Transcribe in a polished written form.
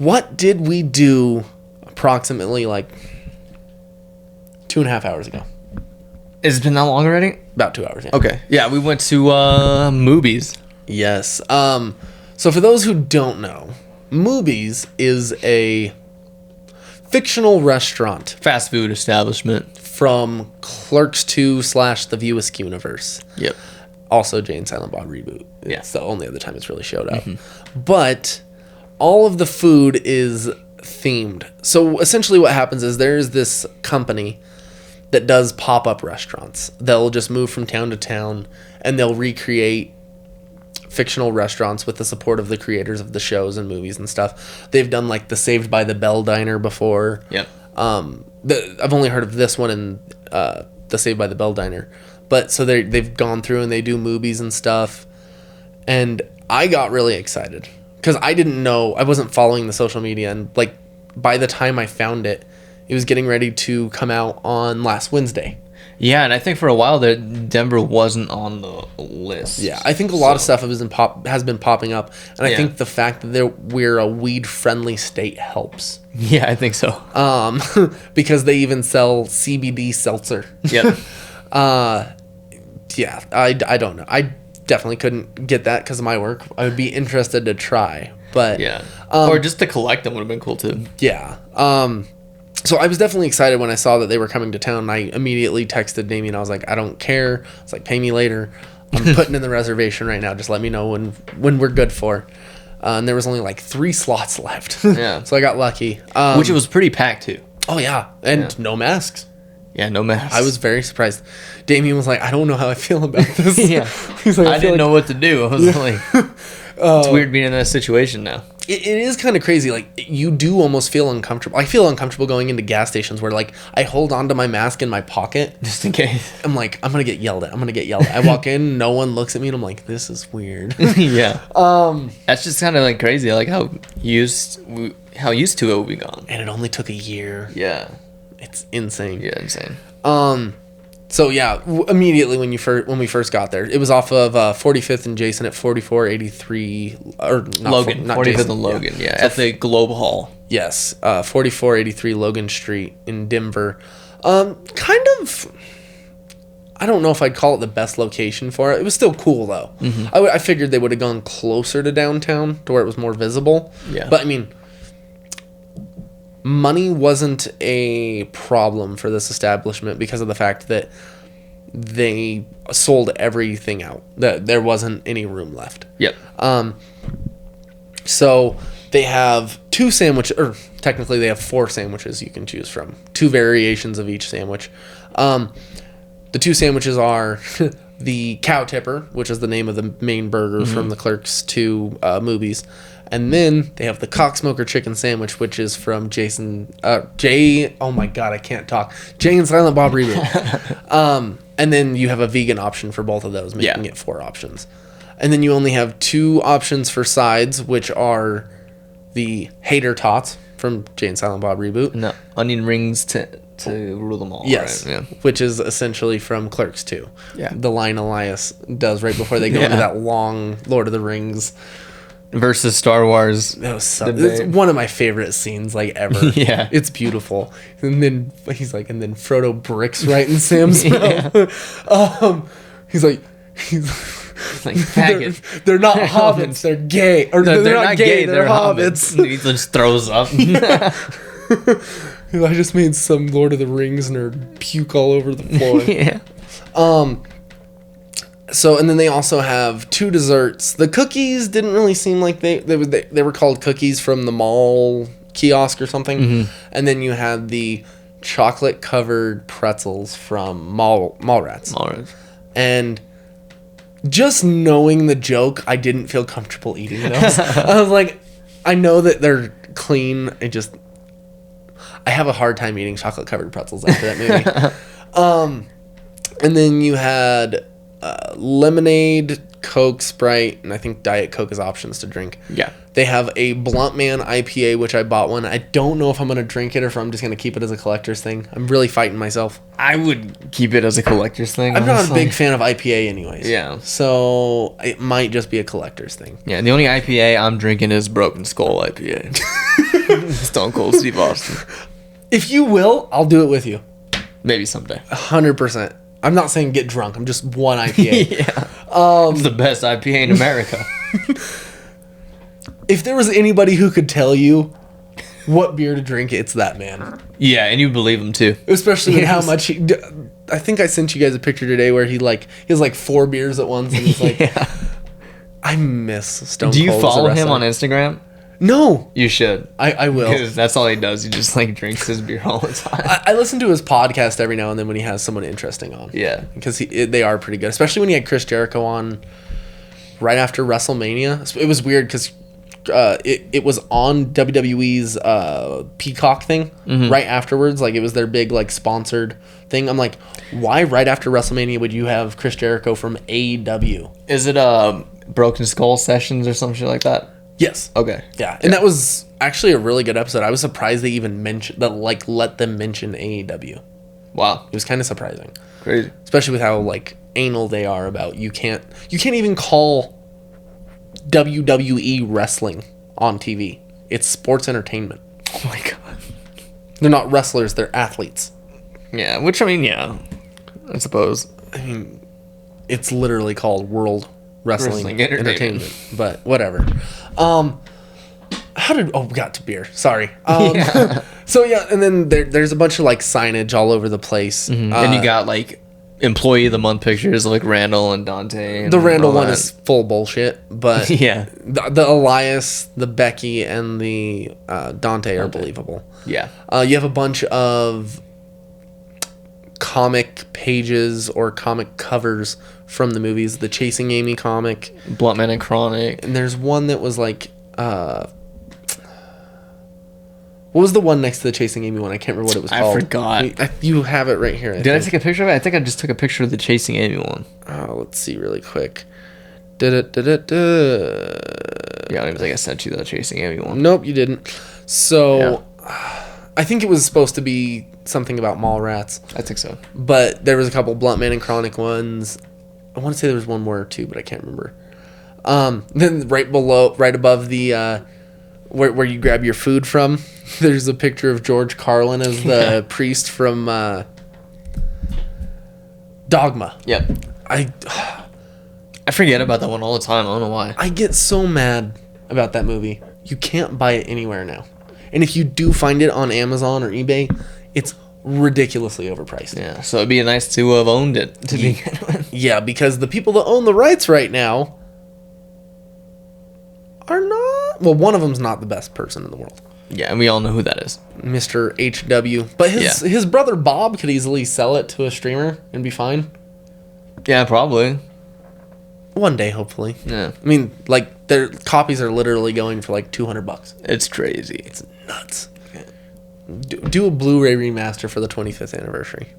what did we do approximately like 2.5 hours ago? Has it been that long already? About 2 hours, yeah. Okay. Yeah, we went to Mooby's. Yes. So for those who don't know, Mooby's is a fictional restaurant Fast food establishment. from Clerks 2 / The View Askew universe. Yep. Also Jay and Silent Bob reboot. Yeah. It's the only other time it's really showed up. But all of the food is themed. So essentially what happens is there's this company that does pop-up restaurants. They'll just move from town to town and they'll recreate fictional restaurants with the support of the creators of the shows and movies and stuff. They've done like the Saved by the Bell diner before. Yep. I've only heard of this one in the Saved by the Bell diner. But so they've gone through and they do movies and stuff. And I got really excited because I didn't know, I wasn't following the social media. And like by the time I found it, it was getting ready to come out on last Wednesday. Yeah, and I think for a while there, Denver wasn't on the list. Yeah, I think a lot of stuff has been popping up. And I think the fact that we're a weed-friendly state helps. Yeah, I think so. Because they even sell CBD seltzer. Yep. Yeah, I don't know. I definitely couldn't get that because of my work. I would be interested to try, but Yeah. Or just to collect them would have been cool too. yeah. So I was definitely excited when I saw that they were coming to town. I immediately texted Damian. I was like, I don't care. It's like, pay me later. I'm putting in the reservation right now. Just let me know when we're good for. And there was only like 3 slots left. Yeah. So I got lucky. Which was pretty packed too. Oh yeah, and no masks. Yeah, no masks. I was very surprised. Damian was like, I don't know how I feel about this. Yeah. He's like, I didn't know what to do. I was like, it's weird being in that situation now. It is kind of crazy. Like, you do almost feel uncomfortable. I feel uncomfortable going into gas stations where, like, I hold on to my mask in my pocket. Just in case. I'm like, I'm going to get yelled at. I walk in, no one looks at me, and I'm like, this is weird. Yeah. That's just kind of, like, crazy. Like, how used to it would be gone. And it only took a year. Yeah. It's insane. Yeah, insane. So yeah, immediately when we first got there, it was off of 45th and Jason at 4483 or not Logan, not 45th Jason, and Logan, yeah, at the Globe Hall. Yes, 4483 Logan Street in Denver. Kind of, I don't know if I'd call it the best location for it. It was still cool though. Mm-hmm. I figured they would have gone closer to downtown to where it was more visible. Yeah, but I mean, money wasn't a problem for this establishment because of the fact that they sold everything out. That there wasn't any room left. Yep. So they have 2 sandwiches, or technically they have 4 sandwiches you can choose from. 2 variations of each sandwich. The 2 sandwiches are the Cow Tipper, which is the name of the main burger from the Clerks 2 movies. And then they have the Cocksmoker chicken sandwich, which is from Jay. Oh my God, I can't talk. Jay and Silent Bob reboot. And then you have a vegan option for both of those, making it 4 options. And then you only have 2 options for sides, which are the Hater Tots from Jay and Silent Bob reboot. No, onion rings to rule them all. Yes, right? Yeah. Which is essentially from Clerks 2. Yeah. The line Elias does right before they go into that long Lord of the Rings versus Star Wars. That was it's one of my favorite scenes like ever. Yeah, it's beautiful. And then he's like, and then Frodo bricks right in Sam's mouth. He's like they're not hobbits, they're gay. Or no, they're not gay, they're hobbits. He just throws up. I just made some Lord of the Rings nerd puke all over the floor. Yeah. So, and then they also have 2 desserts. The cookies didn't really seem like they were called cookies from the mall kiosk or something. Mm-hmm. And then you had the chocolate covered pretzels from Mallrats. And just knowing the joke, I didn't feel comfortable eating those. I was like, I know that they're clean. I have a hard time eating chocolate covered pretzels after that movie. And then you had lemonade, Coke, Sprite, and I think Diet Coke as options to drink. Yeah. They have a Blunt Man IPA, which I bought one. I don't know if I'm going to drink it or if I'm just going to keep it as a collector's thing. I'm really fighting myself. I would keep it as a collector's thing. I'm not a big fan of IPA anyways. Yeah. So it might just be a collector's thing. Yeah, the only IPA I'm drinking is Broken Skull IPA. Stone Cold Steve Austin. If you will, I'll do it with you. Maybe someday. 100%. I'm not saying get drunk. I'm just one IPA. It's the best IPA in America. If there was anybody who could tell you what beer to drink, it's that man. Yeah, and you believe him too. Especially with how much I think I sent you guys a picture today where he has like 4 beers at once, and he's like, I miss Stone Cold. Do you follow him on Instagram? No. You should. I will. Because that's all he does. He just like drinks his beer all the time. I listen to his podcast every now and then when he has someone interesting on. Yeah. Because they are pretty good. Especially when he had Chris Jericho on right after WrestleMania. It was weird because it was on WWE's Peacock thing right afterwards. Like it was their big like sponsored thing. I'm like, why right after WrestleMania would you have Chris Jericho from AEW? Is it Broken Skull Sessions or some shit like that? Yes. Okay. Yeah. And that was actually a really good episode. I was surprised they even let them mention AEW. Wow. It was kind of surprising. Crazy. Especially with how like anal they are about you can't even call WWE wrestling on TV. It's sports entertainment. Oh my god. They're not wrestlers, they're athletes. Yeah, which I mean, yeah. I suppose. I mean, it's literally called World Wrestling Entertainment. But whatever. We got to beer. Sorry. So yeah, and then there's a bunch of like signage all over the place. And you got like employee of the month pictures of like Randall and Dante. And the Randall one is full bullshit, but yeah, the Elias, the Becky, and the Dante are believable. Yeah. You have a bunch of comic pages or comic covers from the movies. The Chasing Amy comic, Bluntman and Chronic, and there's one that was like what was the one next to the Chasing Amy one? I can't remember what it was called. I forgot. You have it right here. Did I take a picture of it? I think I just took a picture of the Chasing Amy one. Oh, let's see really quick. Yeah, I don't even think I sent you the Chasing Amy one. Nope, you didn't. So, I think it was supposed to be something about mall rats. I think so. But there was a couple Bluntman and Chronic ones. I want to say there was one more or two, but I can't remember. Then right above the where you grab your food from, there's a picture of George Carlin as the priest from Dogma. Yep. I forget about that one all the time. I don't know why. I get so mad about that movie. You can't buy it anywhere now. And if you do find it on Amazon or eBay, it's ridiculously overpriced. Yeah, so it'd be nice to have owned it to begin with. Yeah, because the people that own the rights right now are not... Well, one of them's not the best person in the world. Yeah, and we all know who that is. Mr. HW. But his brother Bob could easily sell it to a streamer and be fine. Yeah, probably. One day, hopefully. Yeah. I mean, like, their copies are literally going for like $200. It's crazy. It's nuts. Do a Blu-ray remaster for the 25th anniversary.